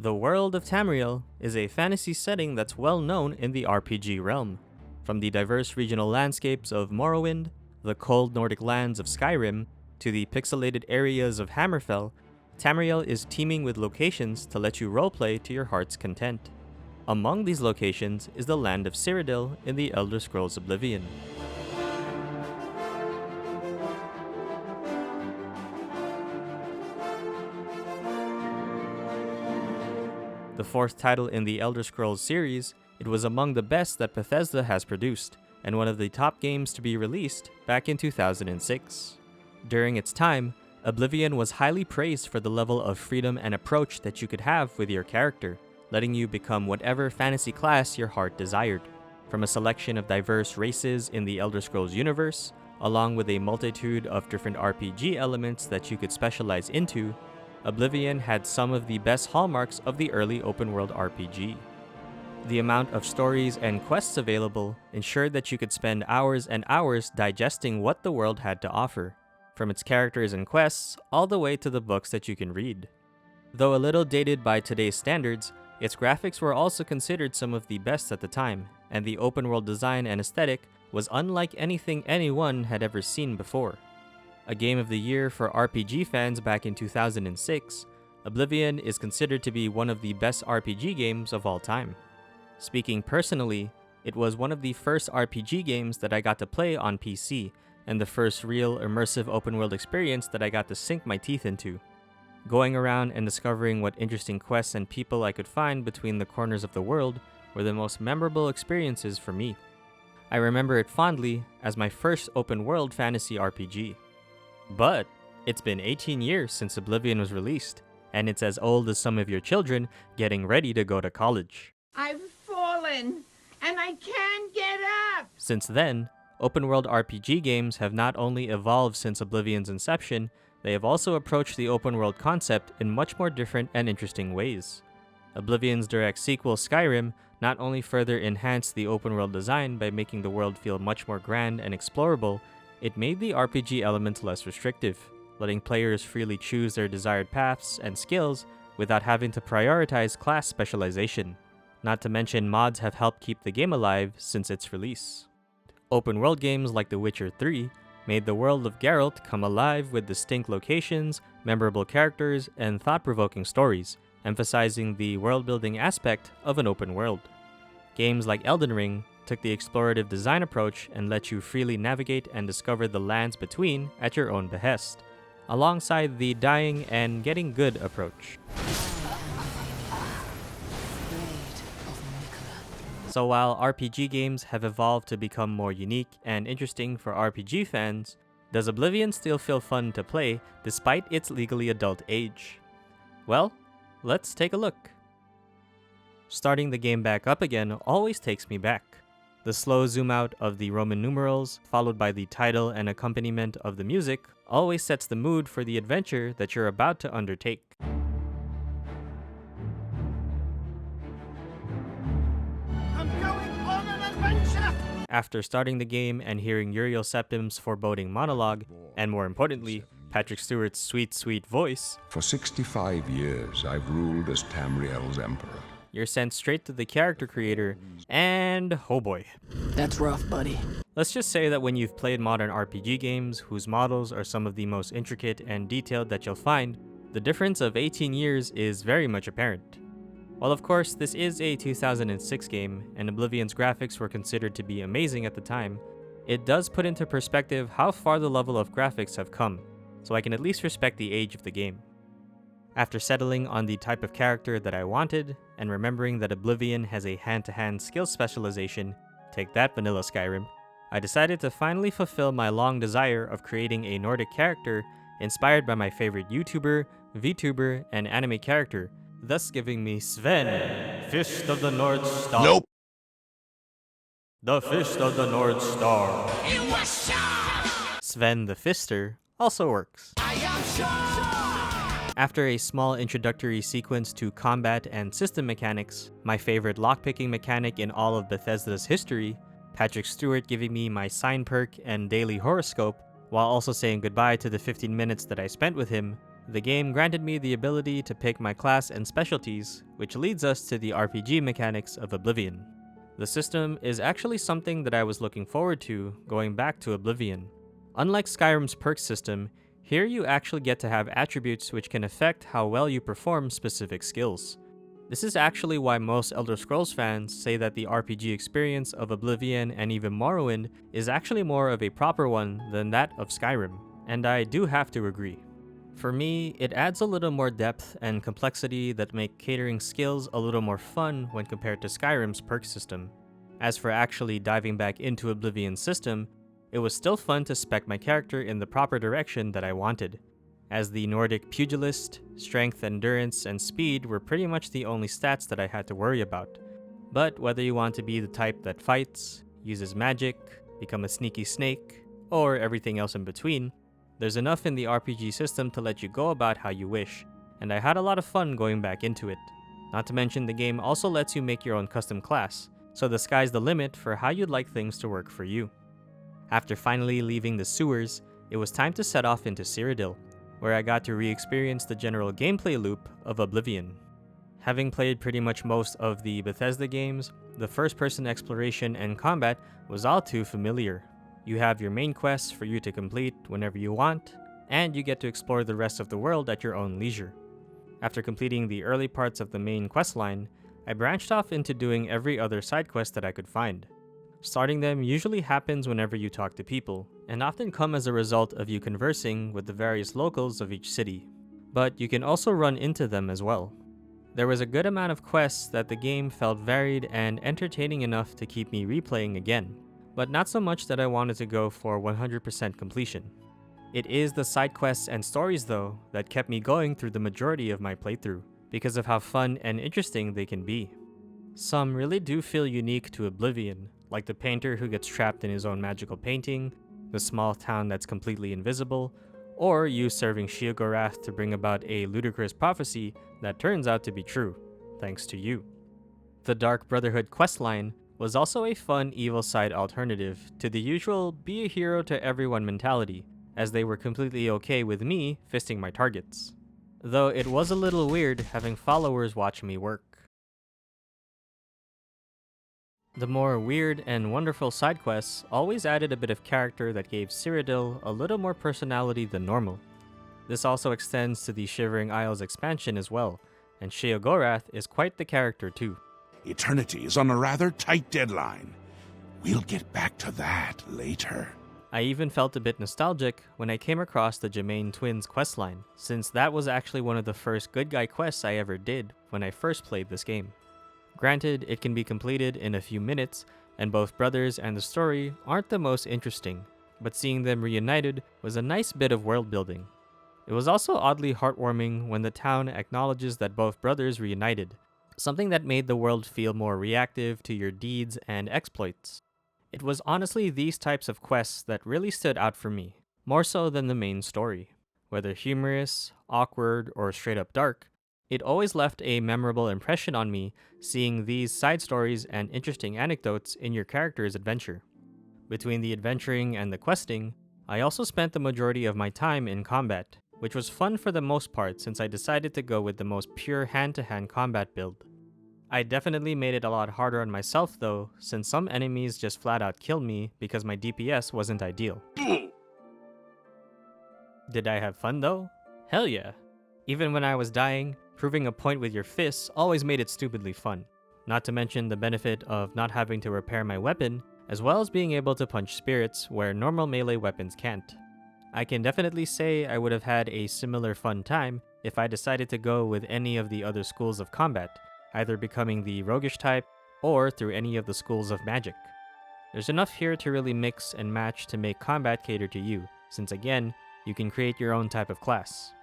The world of Tamriel is a fantasy setting that's well known in the RPG realm. From the diverse regional landscapes of Morrowind, the cold Nordic lands of Skyrim, to the pixelated areas of Hammerfell, Tamriel is teeming with locations to let you roleplay to your heart's content. Among these locations is the land of Cyrodiil in the Elder Scrolls Oblivion. The fourth title in the Elder Scrolls series, it was among the best that Bethesda has produced, and one of the top games to be released back in 2006. During its time, Oblivion was highly praised for the level of freedom and approach that you could have with your character, letting you become whatever fantasy class your heart desired. From a selection of diverse races in the Elder Scrolls universe, along with a multitude of different RPG elements that you could specialize into, Oblivion had some of the best hallmarks of the early open-world RPG. The amount of stories and quests available ensured that you could spend hours and hours digesting what the world had to offer, from its characters and quests all the way to the books that you can read. Though a little dated by today's standards, its graphics were also considered some of the best at the time, and the open-world design and aesthetic was unlike anything anyone had ever seen before. A game of the year for RPG fans back in 2006, Oblivion is considered to be one of the best RPG games of all time. Speaking personally, it was one of the first RPG games that I got to play on PC, and the first real immersive open-world experience that I got to sink my teeth into. Going around and discovering what interesting quests and people I could find between the corners of the world were the most memorable experiences for me. I remember it fondly as my first open-world fantasy RPG. But it's been 18 years since Oblivion was released, and it's as old as some of your children getting ready to go to college. I've fallen, and I can't get up! Since then, open-world RPG games have not only evolved since Oblivion's inception, they have also approached the open-world concept in much more different and interesting ways. Oblivion's direct sequel, Skyrim, not only further enhanced the open-world design by making the world feel much more grand and explorable, it made the RPG elements less restrictive, letting players freely choose their desired paths and skills without having to prioritize class specialization. Not to mention, mods have helped keep the game alive since its release. Open world games like The Witcher 3 made the world of Geralt come alive with distinct locations, memorable characters, and thought-provoking stories, emphasizing the world-building aspect of an open world. Games like Elden Ring took the explorative design approach and let you freely navigate and discover the lands between at your own behest, alongside the dying and getting good approach. So while RPG games have evolved to become more unique and interesting for RPG fans, does Oblivion still feel fun to play despite its legally adult age? Well, let's take a look. Starting the game back up again always takes me back. The slow zoom out of the Roman numerals, followed by the title and accompaniment of the music, always sets the mood for the adventure that you're about to undertake. After starting the game and hearing Uriel Septim's foreboding monologue, and more importantly, Patrick Stewart's sweet, sweet voice, "For 65 years, I've ruled as Tamriel's emperor." You're sent straight to the character creator, and oh boy. That's rough, buddy. Let's just say that when you've played modern RPG games whose models are some of the most intricate and detailed that you'll find, the difference of 18 years is very much apparent. While of course this is a 2006 game, and Oblivion's graphics were considered to be amazing at the time, it does put into perspective how far the level of graphics have come, so I can at least respect the age of the game. After settling on the type of character that I wanted, and remembering that Oblivion has a hand-to-hand skill specialization, take that vanilla Skyrim, I decided to finally fulfill my long desire of creating a Nordic character inspired by my favorite YouTuber, VTuber, and anime character, thus giving me Sven, Fist of the North Star. Nope. The Fist of the North Star. Sven the Fister also works. After a small introductory sequence to combat and system mechanics, my favorite lockpicking mechanic in all of Bethesda's history, Patrick Stewart giving me my sign perk and daily horoscope, while also saying goodbye to the 15 minutes that I spent with him, The game granted me the ability to pick my class and specialties, which leads us to the RPG mechanics of Oblivion. The system is actually something that I was looking forward to going back to Oblivion. Unlike Skyrim's perk system, here you actually get to have attributes which can affect how well you perform specific skills. This is actually why most Elder Scrolls fans say that the RPG experience of Oblivion and even Morrowind is actually more of a proper one than that of Skyrim, and I do have to agree. For me, it adds a little more depth and complexity that make catering skills a little more fun when compared to Skyrim's perk system. As for actually diving back into Oblivion's system, it was still fun to spec my character in the proper direction that I wanted. As the Nordic pugilist, strength, endurance, and speed were pretty much the only stats that I had to worry about. But whether you want to be the type that fights, uses magic, become a sneaky snake, or everything else in between, there's enough in the RPG system to let you go about how you wish, and I had a lot of fun going back into it. Not to mention the game also lets you make your own custom class, so the sky's the limit for how you'd like things to work for you. After finally leaving the sewers, it was time to set off into Cyrodiil, where I got to re-experience the general gameplay loop of Oblivion. Having played pretty much most of the Bethesda games, the first-person exploration and combat was all too familiar. You have your main quests for you to complete whenever you want, and you get to explore the rest of the world at your own leisure. After completing the early parts of the main questline, I branched off into doing every other side quest that I could find. Starting them usually happens whenever you talk to people, and often come as a result of you conversing with the various locals of each city. But you can also run into them as well. There was a good amount of quests that the game felt varied and entertaining enough to keep me replaying again, but not so much that I wanted to go for 100% completion. It is the side quests and stories though that kept me going through the majority of my playthrough, because of how fun and interesting they can be. Some really do feel unique to Oblivion, like the painter who gets trapped in his own magical painting, the small town that's completely invisible, or you serving Sheogorath to bring about a ludicrous prophecy that turns out to be true, thanks to you. The Dark Brotherhood questline was also a fun evil side alternative to the usual be a hero to everyone mentality, as they were completely okay with me fisting my targets. Though it was a little weird having followers watch me work. The more weird and wonderful side quests always added a bit of character that gave Cyrodiil a little more personality than normal. This also extends to the Shivering Isles expansion as well, and Sheogorath is quite the character too. Eternity is on a rather tight deadline. We'll get back to that later. I even felt a bit nostalgic when I came across the Germain twins questline, since that was actually one of the first good guy quests I ever did when I first played this game. Granted, it can be completed in a few minutes, and both brothers and the story aren't the most interesting, but seeing them reunited was a nice bit of world building. It was also oddly heartwarming when the town acknowledges that both brothers reunited, something that made the world feel more reactive to your deeds and exploits. It was honestly these types of quests that really stood out for me, more so than the main story. Whether humorous, awkward, or straight up dark, it always left a memorable impression on me seeing these side stories and interesting anecdotes in your character's adventure. Between the adventuring and the questing, I also spent the majority of my time in combat, which was fun for the most part since I decided to go with the most pure hand-to-hand combat build. I definitely made it a lot harder on myself though, since some enemies just flat out killed me because my DPS wasn't ideal. Did I have fun though? Hell yeah. Even when I was dying, proving a point with your fists always made it stupidly fun. Not to mention the benefit of not having to repair my weapon, as well as being able to punch spirits where normal melee weapons can't. I can definitely say I would have had a similar fun time if I decided to go with any of the other schools of combat, either becoming the roguish type or through any of the schools of magic. There's enough here to really mix and match to make combat cater to you, since again, you can create your own type of class.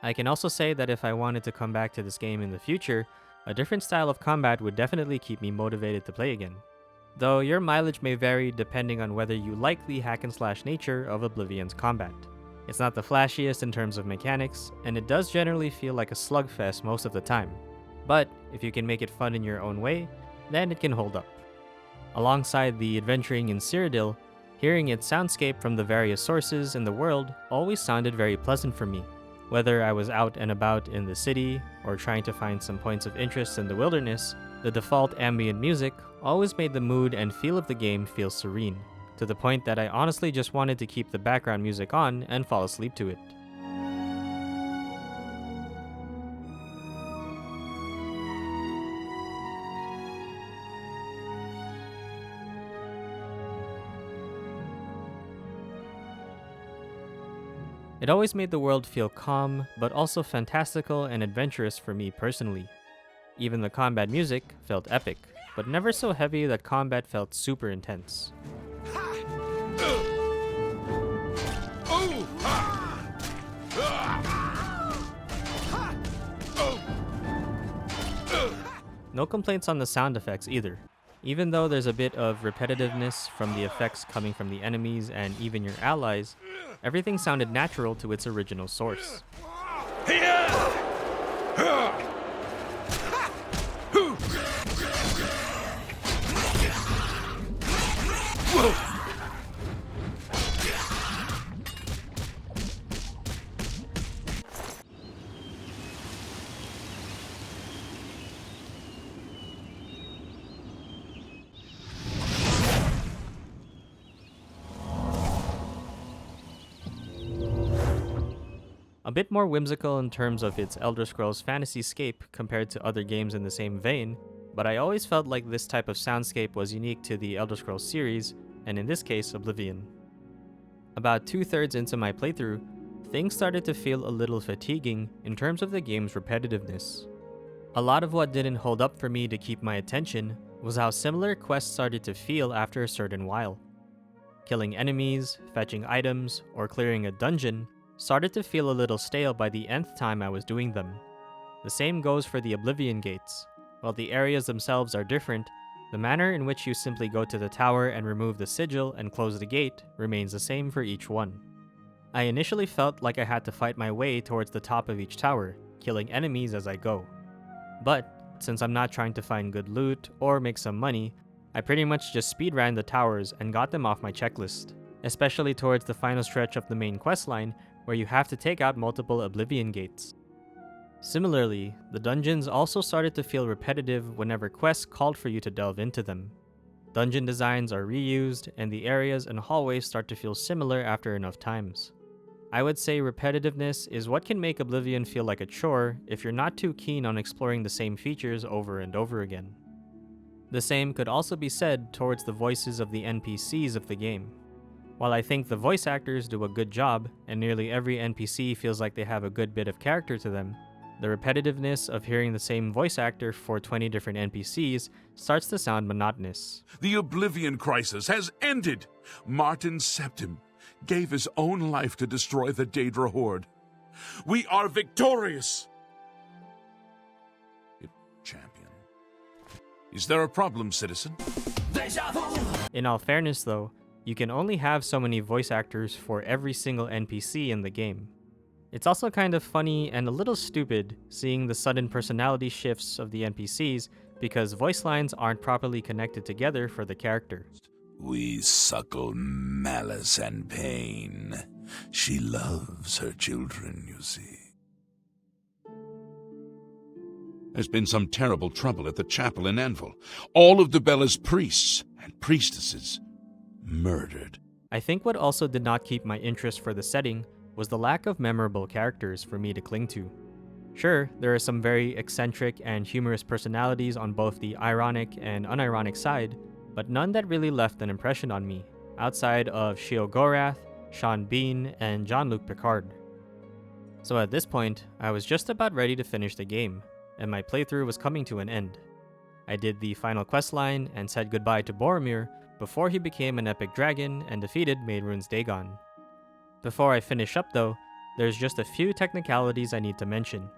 I can also say that if I wanted to come back to this game in the future, a different style of combat would definitely keep me motivated to play again. Though your mileage may vary depending on whether you like the hack and slash nature of Oblivion's combat. It's not the flashiest in terms of mechanics, and it does generally feel like a slugfest most of the time. But if you can make it fun in your own way, then it can hold up. Alongside the adventuring in Cyrodiil, hearing its soundscape from the various sources in the world always sounded very pleasant for me. Whether I was out and about in the city or trying to find some points of interest in the wilderness, the default ambient music always made the mood and feel of the game feel serene, to the point that I honestly just wanted to keep the background music on and fall asleep to it. It always made the world feel calm, but also fantastical and adventurous for me personally. Even the combat music felt epic, but never so heavy that combat felt super intense. No complaints on the sound effects either. Even though there's a bit of repetitiveness from the effects coming from the enemies and even your allies, everything sounded natural to its original source. A bit more whimsical in terms of its Elder Scrolls fantasy-scape compared to other games in the same vein, but I always felt like this type of soundscape was unique to the Elder Scrolls series, and in this case, Oblivion. About 2/3 into my playthrough, things started to feel a little fatiguing in terms of the game's repetitiveness. A lot of what didn't hold up for me to keep my attention was how similar quests started to feel after a certain while. Killing enemies, fetching items, or clearing a dungeon started to feel a little stale by the nth time I was doing them. The same goes for the Oblivion gates. While the areas themselves are different, the manner in which you simply go to the tower and remove the sigil and close the gate remains the same for each one. I initially felt like I had to fight my way towards the top of each tower, killing enemies as I go. But, since I'm not trying to find good loot or make some money, I pretty much just speedran the towers and got them off my checklist, especially towards the final stretch of the main questline where you have to take out multiple Oblivion gates. Similarly, the dungeons also started to feel repetitive whenever quests called for you to delve into them. Dungeon designs are reused, and the areas and hallways start to feel similar after enough times. I would say repetitiveness is what can make Oblivion feel like a chore if you're not too keen on exploring the same features over and over again. The same could also be said towards the voices of the NPCs of the game. While I think the voice actors do a good job, and nearly every NPC feels like they have a good bit of character to them, the repetitiveness of hearing the same voice actor for 20 different NPCs starts to sound monotonous. The Oblivion crisis has ended. Martin Septim gave his own life to destroy the Daedra Horde. We are victorious! Champion. Is there a problem, citizen? In all fairness though, you can only have so many voice actors for every single NPC in the game. It's also kind of funny and a little stupid seeing the sudden personality shifts of the NPCs because voice lines aren't properly connected together for the character. We suckle malice and pain. She loves her children, you see. There's been some terrible trouble at the chapel in Anvil. All of Dibella's priests and priestesses murdered. I think what also did not keep my interest for the setting was the lack of memorable characters for me to cling to. Sure, there are some very eccentric and humorous personalities on both the ironic and unironic side, but none that really left an impression on me, outside of Shio Gorath, Sean Bean, and Jean-Luc Picard. So at this point, I was just about ready to finish the game, and my playthrough was coming to an end. I did the final questline and said goodbye to Boromir before he became an epic dragon and defeated Mehrunes Dagon. Before I finish up though, there's just a few technicalities I need to mention.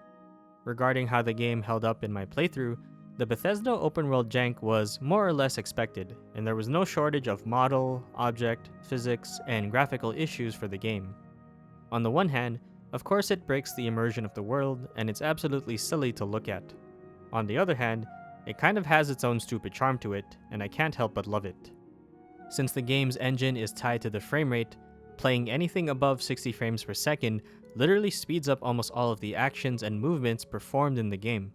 Regarding how the game held up in my playthrough, the Bethesda open world jank was more or less expected, and there was no shortage of model, object, physics, and graphical issues for the game. On the one hand, of course it breaks the immersion of the world, and it's absolutely silly to look at. On the other hand, it kind of has its own stupid charm to it, and I can't help but love it. Since the game's engine is tied to the frame rate, playing anything above 60 frames per second literally speeds up almost all of the actions and movements performed in the game.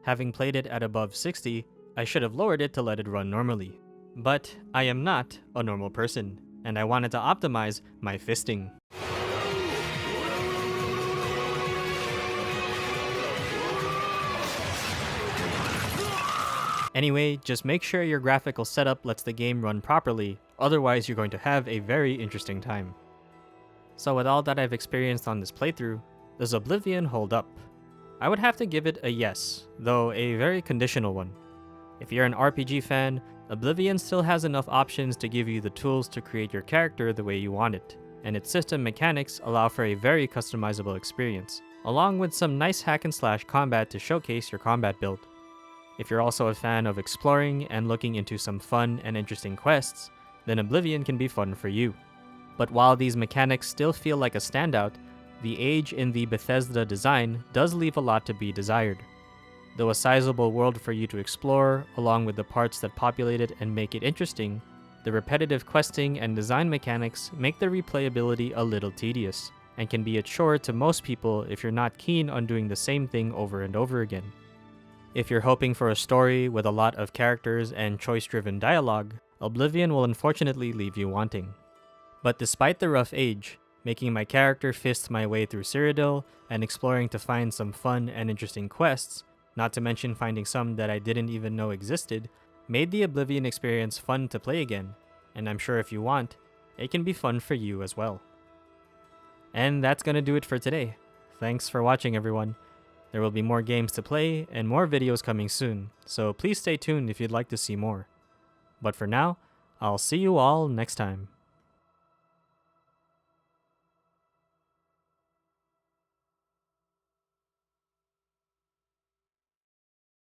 Having played it at above 60, I should have lowered it to let it run normally. But I am not a normal person, and I wanted to optimize my fisting. Anyway, just make sure your graphical setup lets the game run properly, otherwise you're going to have a very interesting time. So with all that I've experienced on this playthrough, does Oblivion hold up? I would have to give it a yes, though a very conditional one. If you're an RPG fan, Oblivion still has enough options to give you the tools to create your character the way you want it, and its system mechanics allow for a very customizable experience, along with some nice hack and slash combat to showcase your combat build. If you're also a fan of exploring and looking into some fun and interesting quests, then Oblivion can be fun for you. But while these mechanics still feel like a standout, the age in the Bethesda design does leave a lot to be desired. Though a sizable world for you to explore, along with the parts that populate it and make it interesting, the repetitive questing and design mechanics make the replayability a little tedious, and can be a chore to most people if you're not keen on doing the same thing over and over again. If you're hoping for a story with a lot of characters and choice-driven dialogue, Oblivion will unfortunately leave you wanting. But despite the rough age, making my character fist my way through Cyrodiil and exploring to find some fun and interesting quests, not to mention finding some that I didn't even know existed, made the Oblivion experience fun to play again, and I'm sure if you want, it can be fun for you as well. And that's gonna do it for today. Thanks for watching, everyone. There will be more games to play and more videos coming soon, so please stay tuned if you'd like to see more. But for now, I'll see you all next time.